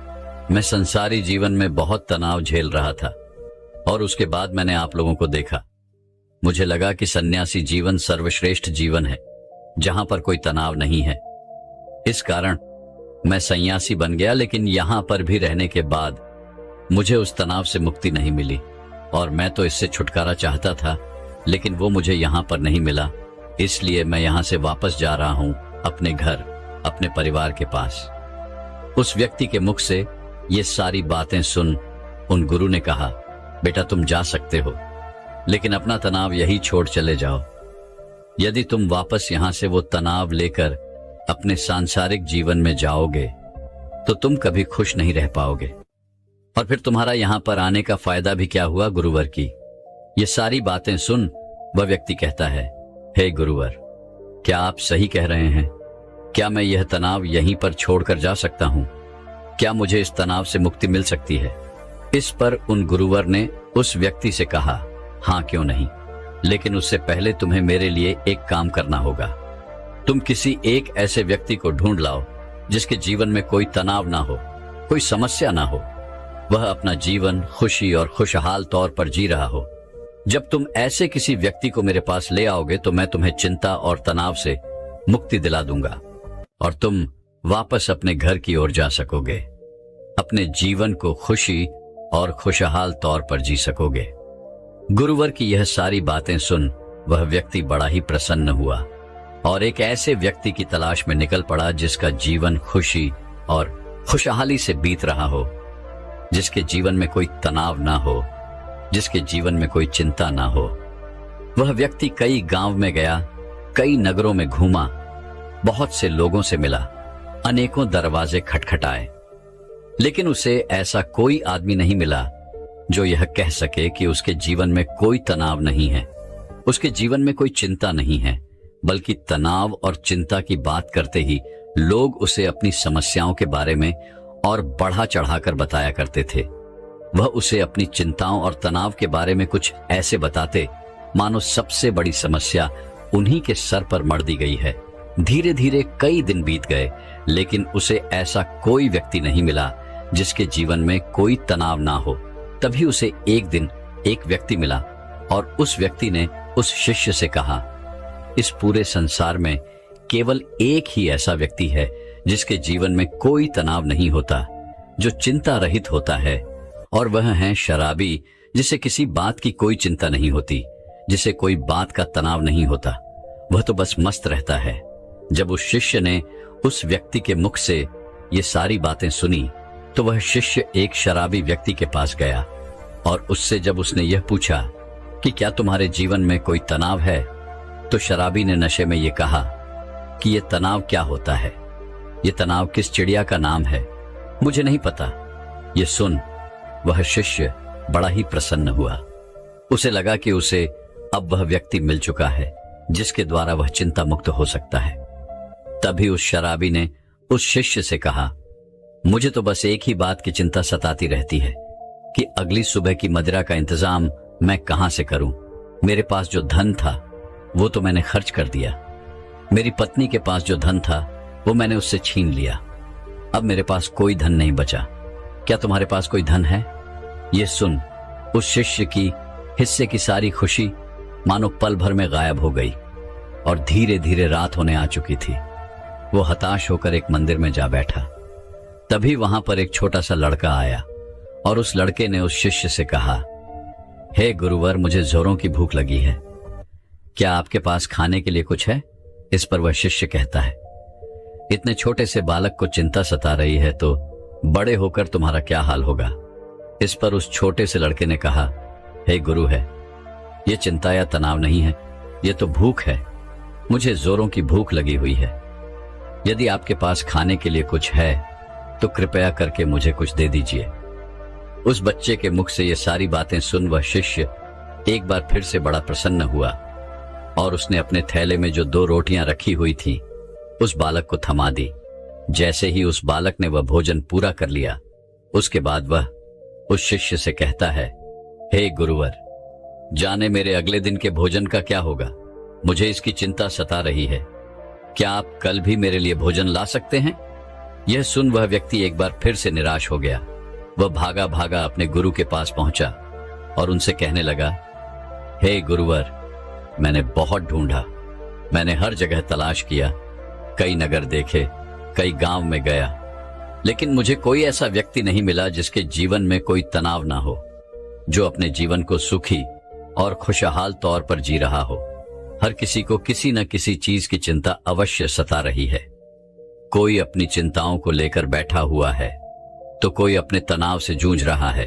मैं संसारी जीवन में बहुत तनाव झेल रहा था और उसके बाद मैंने आप लोगों को देखा। मुझे लगा कि सन्यासी जीवन सर्वश्रेष्ठ जीवन है जहां पर कोई तनाव नहीं है। इस कारण मैं सन्यासी बन गया, लेकिन यहां पर भी रहने के बाद मुझे उस तनाव से मुक्ति नहीं मिली और मैं तो इससे छुटकारा चाहता था, लेकिन वो मुझे यहां पर नहीं मिला। इसलिए मैं यहां से वापस जा रहा हूं अपने घर, अपने परिवार के पास। उस व्यक्ति के मुख से ये सारी बातें सुन उन गुरु ने कहा, बेटा तुम जा सकते हो, लेकिन अपना तनाव यही छोड़ चले जाओ। यदि तुम वापस यहां से वो तनाव लेकर अपने सांसारिक जीवन में जाओगे तो तुम कभी खुश नहीं रह पाओगे, और फिर तुम्हारा यहां पर आने का फायदा भी क्या हुआ गुरुवर की। ये सारी बातें सुन वह व्यक्ति कहता है, हे गुरुवर, क्या आप सही कह रहे हैं? क्या मैं यह तनाव यहीं पर छोड़कर जा सकता हूं? क्या मुझे इस तनाव से मुक्ति मिल सकती है? इस पर उन गुरुवर ने उस व्यक्ति से कहा, हां क्यों नहीं, लेकिन उससे पहले तुम्हें मेरे लिए एक काम करना होगा। तुम किसी एक ऐसे व्यक्ति को ढूंढ लाओ जिसके जीवन में कोई तनाव ना हो, कोई समस्या ना हो, वह अपना जीवन खुशी और खुशहाल तौर पर जी रहा हो। जब तुम ऐसे किसी व्यक्ति को मेरे पास ले आओगे तो मैं तुम्हें चिंता और तनाव से मुक्ति दिला दूंगा और तुम वापस अपने घर की ओर जा सकोगे, अपने जीवन को खुशी और खुशहाल तौर पर जी सकोगे। गुरुवर की यह सारी बातें सुन वह व्यक्ति बड़ा ही प्रसन्न हुआ और एक ऐसे व्यक्ति की तलाश में निकल पड़ा जिसका जीवन खुशी और खुशहाली से बीत रहा हो, जिसके जीवन में कोई तनाव ना हो, जिसके जीवन में कोई चिंता ना हो। वह व्यक्ति कई गांव में गया, कई नगरों में घूमा, बहुत से लोगों से मिला, अनेकों दरवाजे खटखटाए, लेकिन उसे ऐसा कोई आदमी नहीं मिला जो यह कह सके कि उसके जीवन में कोई तनाव नहीं है, उसके जीवन में कोई चिंता नहीं है। बल्कि तनाव और चिंता की बात करते ही लोग उसे अपनी समस्याओं के बारे में और बढ़ा चढ़ाकर बताया करते थे। वह उसे अपनी चिंताओं और तनाव के बारे में कुछ ऐसे बताते मानो सबसे बड़ी समस्या उन्हीं के सर पर मढ़ दी गई है। धीरे धीरे कई दिन बीत गए, लेकिन उसे ऐसा कोई व्यक्ति नहीं मिला जिसके जीवन में कोई तनाव ना हो। तभी उसे एक दिन एक व्यक्ति मिला और उस व्यक्ति ने उस शिष्य से कहा, इस पूरे संसार में केवल एक ही ऐसा व्यक्ति है जिसके जीवन में कोई तनाव नहीं होता, जो चिंता रहित होता है, और वह है शराबी, जिसे किसी बात की कोई चिंता नहीं होती, जिसे कोई बात का तनाव नहीं होता, वह तो बस मस्त रहता है। जब उस शिष्य ने उस व्यक्ति के मुख से ये सारी बातें सुनी तो वह शिष्य एक शराबी व्यक्ति के पास गया और उससे जब उसने यह पूछा कि क्या तुम्हारे जीवन में कोई तनाव है, तो शराबी ने नशे में ये कहा कि ये तनाव क्या होता है, ये तनाव किस चिड़िया का नाम है, मुझे नहीं पता। ये सुन वह शिष्य बड़ा ही प्रसन्न हुआ। उसे लगा कि उसे अब वह व्यक्ति मिल चुका है जिसके द्वारा वह चिंता मुक्त हो सकता है। तभी उस शराबी ने उस शिष्य से कहा, मुझे तो बस एक ही बात की चिंता सताती रहती है कि अगली सुबह की मदिरा का इंतजाम मैं कहां से करूं। मेरे पास जो धन था वो तो मैंने खर्च कर दिया, मेरी पत्नी के पास जो धन था वो मैंने उससे छीन लिया, अब मेरे पास कोई धन नहीं बचा। क्या तुम्हारे पास कोई धन है? ये सुन उस शिष्य की हिस्से की सारी खुशी मानो पल भर में गायब हो गई और धीरे धीरे रात होने आ चुकी थी। वो हताश होकर एक मंदिर में जा बैठा। तभी वहां पर एक छोटा सा लड़का आया और उस लड़के ने उस शिष्य से कहा, हे गुरुवर, मुझे जोरों की भूख लगी है, क्या आपके पास खाने के लिए कुछ है? इस पर वह शिष्य कहता है, इतने छोटे से बालक को चिंता सता रही है तो बड़े होकर तुम्हारा क्या हाल होगा। इस पर उस छोटे से लड़के ने कहा, हे गुरु है, ये चिंता या तनाव नहीं है, ये तो भूख है, मुझे जोरों की भूख लगी हुई है। यदि आपके पास खाने के लिए कुछ है तो कृपया करके मुझे कुछ दे दीजिए। उस बच्चे के मुख से ये सारी बातें सुन वह शिष्य एक बार फिर से बड़ा प्रसन्न हुआ और उसने अपने थैले में जो 2 रोटियां रखी हुई थी उस बालक को थमा दी। जैसे ही उस बालक ने वह भोजन पूरा कर लिया, उसके बाद वह उस शिष्य से कहता है, हे गुरुवर, जाने मेरे अगले दिन के भोजन का क्या होगा, मुझे इसकी चिंता सता रही है, क्या आप कल भी मेरे लिए भोजन ला सकते हैं? यह सुन वह व्यक्ति एक बार फिर से निराश हो गया। वह भागा भागा अपने गुरु के पास पहुंचा और उनसे कहने लगा, हे गुरुवर, मैंने बहुत ढूंढा, मैंने हर जगह तलाश किया, कई नगर देखे, कई गांव में गया, लेकिन मुझे कोई ऐसा व्यक्ति नहीं मिला जिसके जीवन में कोई तनाव ना हो, जो अपने जीवन को सुखी और खुशहाल तौर पर जी रहा हो। हर किसी को किसी न किसी चीज की चिंता अवश्य सता रही है। कोई अपनी चिंताओं को लेकर बैठा हुआ है तो कोई अपने तनाव से जूझ रहा है।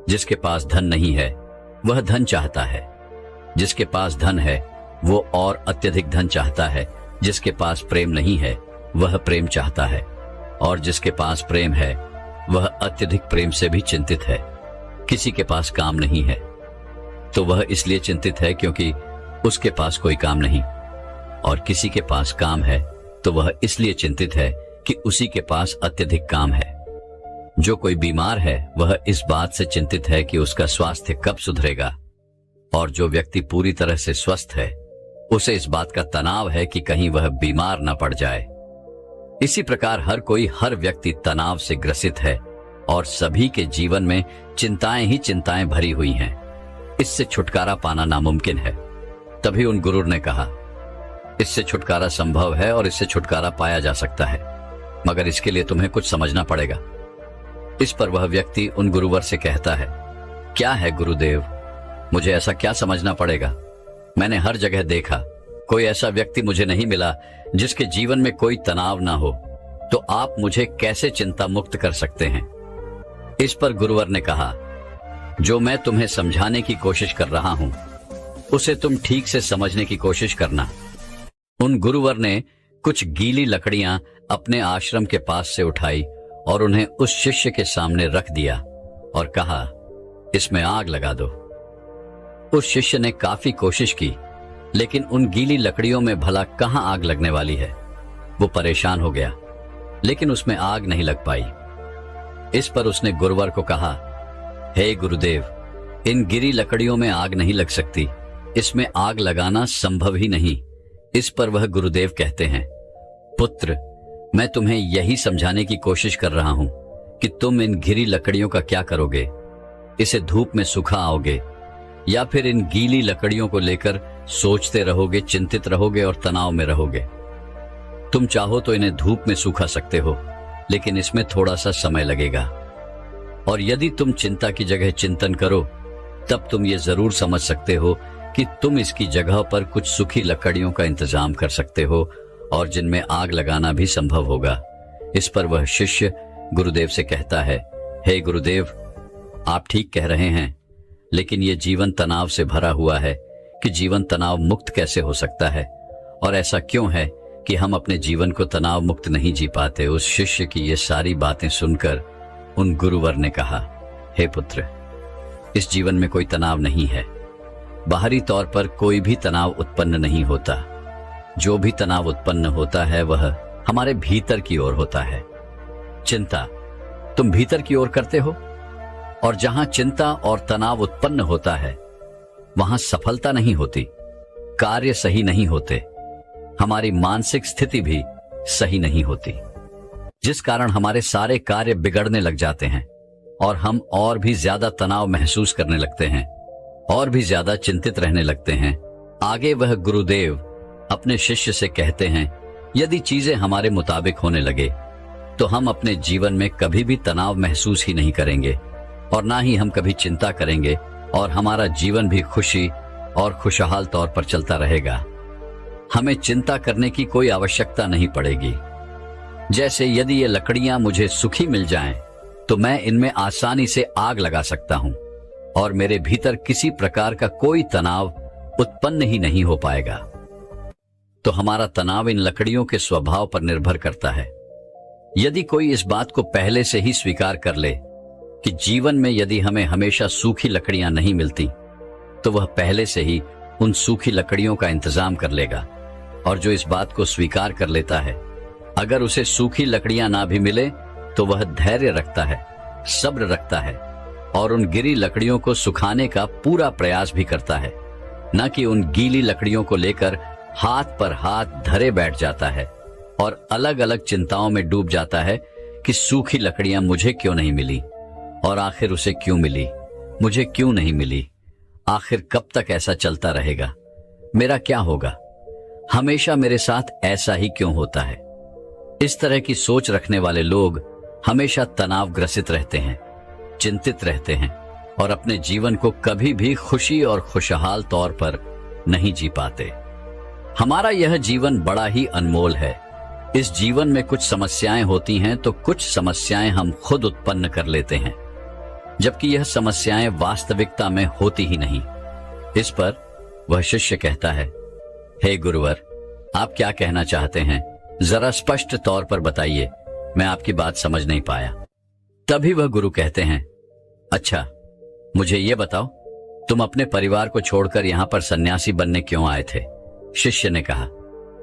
जिसके पास धन नहीं है वह धन चाहता है, जिसके पास धन है वो और अत्यधिक धन चाहता है, जिसके पास प्रेम नहीं है वह प्रेम चाहता है, और जिसके पास प्रेम है वह अत्यधिक प्रेम से भी चिंतित है। किसी के पास काम नहीं है तो वह इसलिए चिंतित है क्योंकि उसके पास कोई काम नहीं, और किसी के पास काम है तो वह इसलिए चिंतित है कि उसी के पास अत्यधिक काम है। जो कोई बीमार है वह इस बात से चिंतित है कि उसका स्वास्थ्य कब सुधरेगा, और जो व्यक्ति पूरी तरह से स्वस्थ है उसे इस बात का तनाव है कि कहीं वह बीमार न पड़ जाए। इसी प्रकार हर कोई, हर व्यक्ति तनाव से ग्रसित है और सभी के जीवन में चिंताएं ही चिंताएं भरी हुई हैं। इससे छुटकारा पाना नामुमकिन है। तभी उन गुरु ने कहा, इससे छुटकारा संभव है और इससे छुटकारा पाया जा सकता है, मगर इसके लिए तुम्हें कुछ समझना पड़ेगा। इस पर वह व्यक्ति उन गुरुवर से कहता है, क्या है गुरुदेव, मुझे ऐसा क्या समझना पड़ेगा? मैंने हर जगह देखा, कोई ऐसा व्यक्ति मुझे नहीं मिला जिसके जीवन में कोई तनाव ना हो, तो आप मुझे कैसे चिंता मुक्त कर सकते हैं? इस पर गुरुवर ने कहा, जो मैं तुम्हें समझाने की कोशिश कर रहा हूं उसे तुम ठीक से समझने की कोशिश करना। उन गुरुवर ने कुछ गीली लकड़ियां अपने आश्रम के पास से उठाई और उन्हें उस शिष्य के सामने रख दिया और कहा, इसमें आग लगा दो। उस शिष्य ने काफी कोशिश की, लेकिन उन गीली लकड़ियों में भला कहां आग लगने वाली है। वो परेशान हो गया, लेकिन उसमें आग नहीं लग पाई। इस पर उसने गुरुवर को कहा, हे गुरुदेव, इन गिरी लकड़ियों में आग नहीं लग सकती, इसमें आग लगाना संभव ही नहीं। इस पर वह गुरुदेव कहते हैं, पुत्र, मैं तुम्हें यही समझाने की कोशिश कर रहा हूं कि तुम इन गिरी लकड़ियों का क्या करोगे। इसे धूप में सुखा आओगे या फिर इन गीली लकड़ियों को लेकर सोचते रहोगे, चिंतित रहोगे और तनाव में रहोगे। तुम चाहो तो इन्हें धूप में सूखा सकते हो, लेकिन इसमें थोड़ा सा समय लगेगा। और यदि तुम चिंता की जगह चिंतन करो, तब तुम ये जरूर समझ सकते हो कि तुम इसकी जगह पर कुछ सूखी लकड़ियों का इंतजाम कर सकते हो और जिनमें आग लगाना भी संभव होगा। इस पर वह शिष्य गुरुदेव से कहता है, हे गुरुदेव, आप ठीक कह रहे हैं, लेकिन ये जीवन तनाव से भरा हुआ है कि जीवन तनाव मुक्त कैसे हो सकता है, और ऐसा क्यों है कि हम अपने जीवन को तनाव मुक्त नहीं जी पाते। उस शिष्य की ये सारी बातें सुनकर उन गुरुवर ने कहा, हे पुत्र, इस जीवन में कोई तनाव नहीं है। बाहरी तौर पर कोई भी तनाव उत्पन्न नहीं होता। जो भी तनाव उत्पन्न होता है वह हमारे भीतर की ओर होता है। चिंता तुम भीतर की ओर करते हो, और जहां चिंता और तनाव उत्पन्न होता है वहां सफलता नहीं होती, कार्य सही नहीं होते, हमारी मानसिक स्थिति भी सही नहीं होती, जिस कारण हमारे सारे कार्य बिगड़ने लग जाते हैं और हम और भी ज्यादा तनाव महसूस करने लगते हैं, और भी ज्यादा चिंतित रहने लगते हैं। आगे वह गुरुदेव अपने शिष्य से कहते हैं, यदि चीजें हमारे मुताबिक होने लगे तो हम अपने जीवन में कभी भी तनाव महसूस ही नहीं करेंगे और ना ही हम कभी चिंता करेंगे, और हमारा जीवन भी खुशी और खुशहाल तौर पर चलता रहेगा। हमें चिंता करने की कोई आवश्यकता नहीं पड़ेगी। जैसे यदि ये लकड़ियां मुझे सूखी मिल जाएं, तो मैं इनमें आसानी से आग लगा सकता हूं और मेरे भीतर किसी प्रकार का कोई तनाव उत्पन्न ही नहीं हो पाएगा। तो हमारा तनाव इन लकड़ियों के स्वभाव पर निर्भर करता है। यदि कोई इस बात को पहले से ही स्वीकार कर ले कि जीवन में यदि हमें हमेशा सूखी लकड़ियां नहीं मिलती, तो वह पहले से ही उन सूखी लकड़ियों का इंतजाम कर लेगा। और जो इस बात को स्वीकार कर लेता है, अगर उसे सूखी लकड़ियां ना भी मिले तो वह धैर्य रखता है, सब्र रखता है और उन गिरी लकड़ियों को सुखाने का पूरा प्रयास भी करता है, न कि उन गीली लकड़ियों को लेकर हाथ पर हाथ धरे बैठ जाता है और अलग अलग चिंताओं में डूब जाता है कि सूखी लकड़ियां मुझे क्यों नहीं मिली, और आखिर उसे क्यों मिली, मुझे क्यों नहीं मिली, आखिर कब तक ऐसा चलता रहेगा, मेरा क्या होगा, हमेशा मेरे साथ ऐसा ही क्यों होता है। इस तरह की सोच रखने वाले लोग हमेशा तनावग्रसित रहते हैं, चिंतित रहते हैं और अपने जीवन को कभी भी खुशी और खुशहाल तौर पर नहीं जी पाते। हमारा यह जीवन बड़ा ही अनमोल है। इस जीवन में कुछ समस्याएं होती हैं तो कुछ समस्याएं हम खुद उत्पन्न कर लेते हैं, जबकि यह समस्याएं वास्तविकता में होती ही नहीं। इस पर वह शिष्य कहता है, हे गुरुवर, आप क्या कहना चाहते हैं, जरा स्पष्ट तौर पर बताइए, मैं आपकी बात समझ नहीं पाया। तभी वह गुरु कहते हैं, अच्छा मुझे ये बताओ, तुम अपने परिवार को छोड़कर यहां पर सन्यासी बनने क्यों आए थे? शिष्य ने कहा,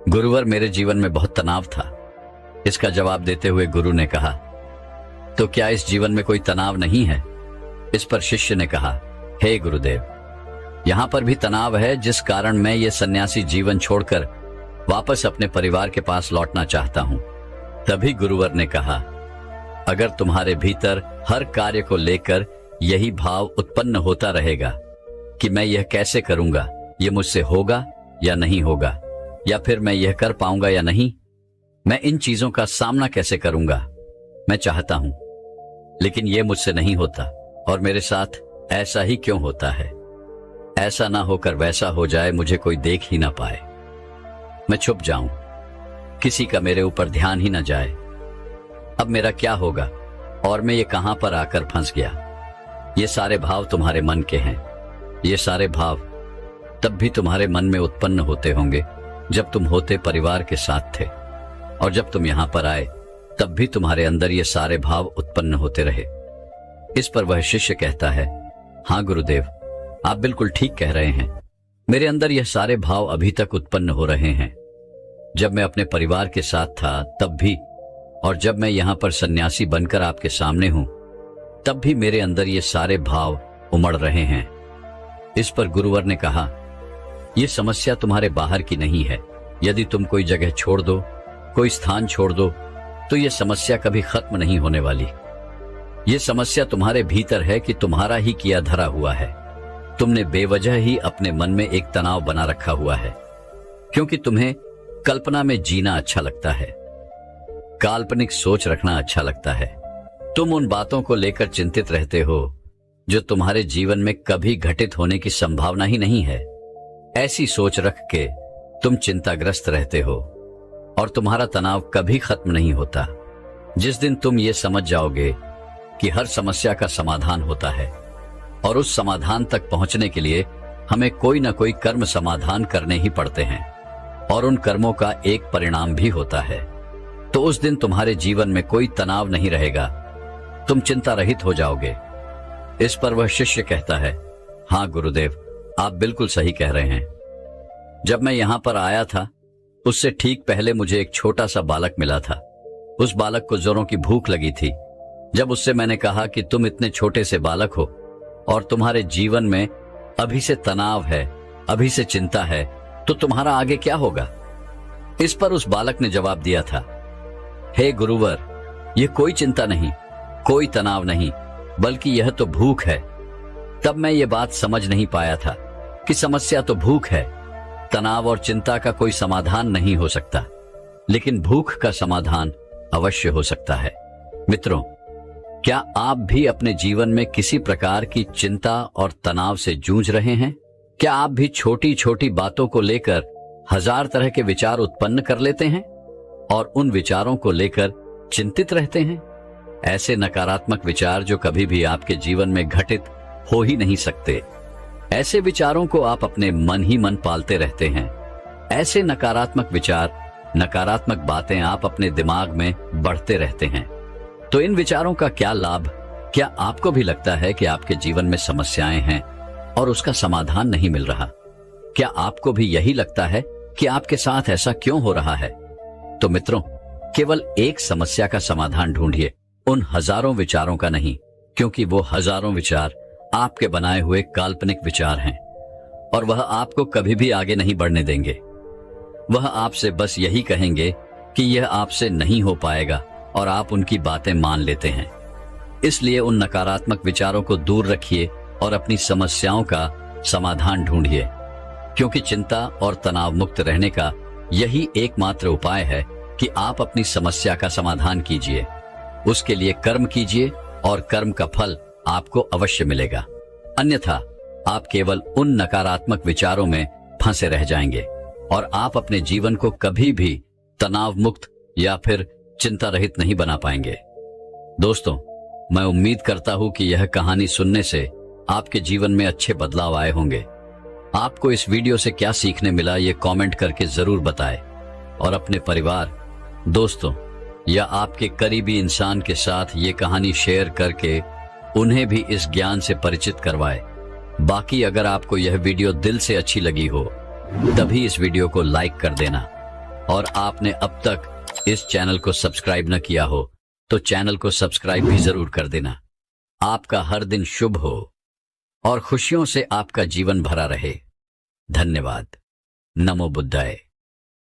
गुरुवर, मेरे जीवन में बहुत तनाव था। इसका जवाब देते हुए गुरु ने कहा, तो क्या इस जीवन में कोई तनाव नहीं है? इस पर शिष्य ने कहा, हे गुरुदेव, यहां पर भी तनाव है, जिस कारण मैं ये सन्यासी जीवन छोड़कर वापस अपने परिवार के पास लौटना चाहता हूं। तभी गुरुवर ने कहा, अगर तुम्हारे भीतर हर कार्य को लेकर यही भाव उत्पन्न होता रहेगा कि मैं यह कैसे करूंगा, यह मुझसे होगा या नहीं होगा, या फिर मैं यह कर पाऊंगा या नहीं, मैं इन चीजों का सामना कैसे करूंगा, मैं चाहता हूं लेकिन यह मुझसे नहीं होता, और मेरे साथ ऐसा ही क्यों होता है, ऐसा ना होकर वैसा हो जाए, मुझे कोई देख ही ना पाए। मैं छुप जाऊं, किसी का मेरे ऊपर ध्यान ही न जाए। अब मेरा क्या होगा और मैं ये कहां पर आकर फंस गया। ये सारे भाव तुम्हारे मन के हैं। ये सारे भाव तब भी तुम्हारे मन में उत्पन्न होते होंगे जब तुम होते परिवार के साथ थे, और जब तुम यहां पर आए तब भी तुम्हारे अंदर ये सारे भाव उत्पन्न होते रहे। इस पर वह शिष्य कहता है, हाँ गुरुदेव, आप बिल्कुल ठीक कह रहे हैं। मेरे अंदर यह सारे भाव अभी तक उत्पन्न हो रहे हैं। जब मैं अपने परिवार के साथ था तब भी, और जब मैं यहां पर सन्यासी बनकर आपके सामने हूं तब भी मेरे अंदर ये सारे भाव उमड़ रहे हैं। इस पर गुरुवर ने कहा, यह समस्या तुम्हारे बाहर की नहीं है। यदि तुम कोई जगह छोड़ दो, कोई स्थान छोड़ दो, तो यह समस्या कभी खत्म नहीं होने वाली। यह समस्या तुम्हारे भीतर है कि तुम्हारा ही किया धरा हुआ है। तुमने बेवजह ही अपने मन में एक तनाव बना रखा हुआ है, क्योंकि तुम्हें कल्पना में जीना अच्छा लगता है, काल्पनिक सोच रखना अच्छा लगता है। तुम उन बातों को लेकर चिंतित रहते हो जो तुम्हारे जीवन में कभी घटित होने की संभावना ही नहीं है। ऐसी सोच रख के तुम चिंताग्रस्त रहते हो और तुम्हारा तनाव कभी खत्म नहीं होता। जिस दिन तुम ये समझ जाओगे कि हर समस्या का समाधान होता है और उस समाधान तक पहुंचने के लिए हमें कोई ना कोई कर्म समाधान करने ही पड़ते हैं और उन कर्मों का एक परिणाम भी होता है, तो उस दिन तुम्हारे जीवन में कोई तनाव नहीं रहेगा। तुम चिंता रहित हो जाओगे। इस पर वह शिष्य कहता है, हाँ गुरुदेव, आप बिल्कुल सही कह रहे हैं। जब मैं यहां पर आया था उससे ठीक पहले मुझे एक छोटा सा बालक मिला था। उस बालक को जोरों की भूख लगी थी। जब उससे मैंने कहा कि तुम इतने छोटे से बालक हो और तुम्हारे जीवन में अभी से तनाव है, अभी से चिंता है, तो तुम्हारा आगे क्या होगा। इस पर उस बालक ने जवाब दिया था, हे गुरुवर, यह कोई चिंता नहीं, कोई तनाव नहीं, बल्कि यह तो भूख है। तब मैं ये बात समझ नहीं पाया था कि समस्या तो भूख है, तनाव और चिंता का कोई समाधान नहीं हो सकता, लेकिन भूख का समाधान अवश्य हो सकता है। मित्रों, क्या आप भी अपने जीवन में किसी प्रकार की चिंता और तनाव से जूझ रहे हैं? क्या आप भी छोटी छोटी बातों को लेकर हजार तरह के विचार उत्पन्न कर लेते हैं और उन विचारों को लेकर चिंतित रहते हैं? ऐसे नकारात्मक विचार जो कभी भी आपके जीवन में घटित हो ही नहीं सकते, ऐसे विचारों को आप अपने मन ही मन पालते रहते हैं। ऐसे नकारात्मक विचार, नकारात्मक बातें आप अपने दिमाग में बढ़ते रहते हैं। तो इन विचारों का क्या लाभ? क्या आपको भी लगता है कि आपके जीवन में समस्याएं हैं और उसका समाधान नहीं मिल रहा? क्या आपको भी यही लगता है कि आपके साथ ऐसा क्यों हो रहा है? तो मित्रों, केवल एक समस्या का समाधान ढूंढिए, उन हजारों विचारों का नहीं, क्योंकि वो हजारों विचार आपके बनाए हुए काल्पनिक विचार हैं और वह आपको कभी भी आगे नहीं बढ़ने देंगे। वह आपसे बस यही कहेंगे कि यह आपसे नहीं हो पाएगा और आप उनकी बातें मान लेते हैं। इसलिए उन नकारात्मक विचारों को दूर रखिए और अपनी समस्याओं का समाधान ढूंढिए, क्योंकि चिंता और तनाव मुक्त रहने का यही एकमात्र उपाय है कि आप अपनी समस्या का समाधान कीजिए, उसके लिए कर्म कीजिए और कर्म का फल आपको अवश्य मिलेगा। अन्यथा आप केवल उन नकारात्मक विचारों में फंसे रह जाएंगे और आप अपने जीवन को कभी भी तनाव मुक्त या फिर चिंता रहित नहीं बना पाएंगे। दोस्तों, मैं उम्मीद करता हूं कि यह कहानी सुनने से आपके जीवन में अच्छे बदलाव आए होंगे। आपको इस वीडियो से क्या सीखने मिला, ये कमेंट करके जरूर बताएं और अपने परिवार, दोस्तों या आपके करीबी इंसान के साथ ये कहानी शेयर करके उन्हें भी इस ज्ञान से परिचित करवाएं। बाकी अगर आपको यह वीडियो दिल से अच्छी लगी हो तभी इस वीडियो को लाइक कर देना, और आपने अब तक इस चैनल को सब्सक्राइब न किया हो तो चैनल को सब्सक्राइब भी जरूर कर देना। आपका हर दिन शुभ हो और खुशियों से आपका जीवन भरा रहे। धन्यवाद। नमो बुद्धाय।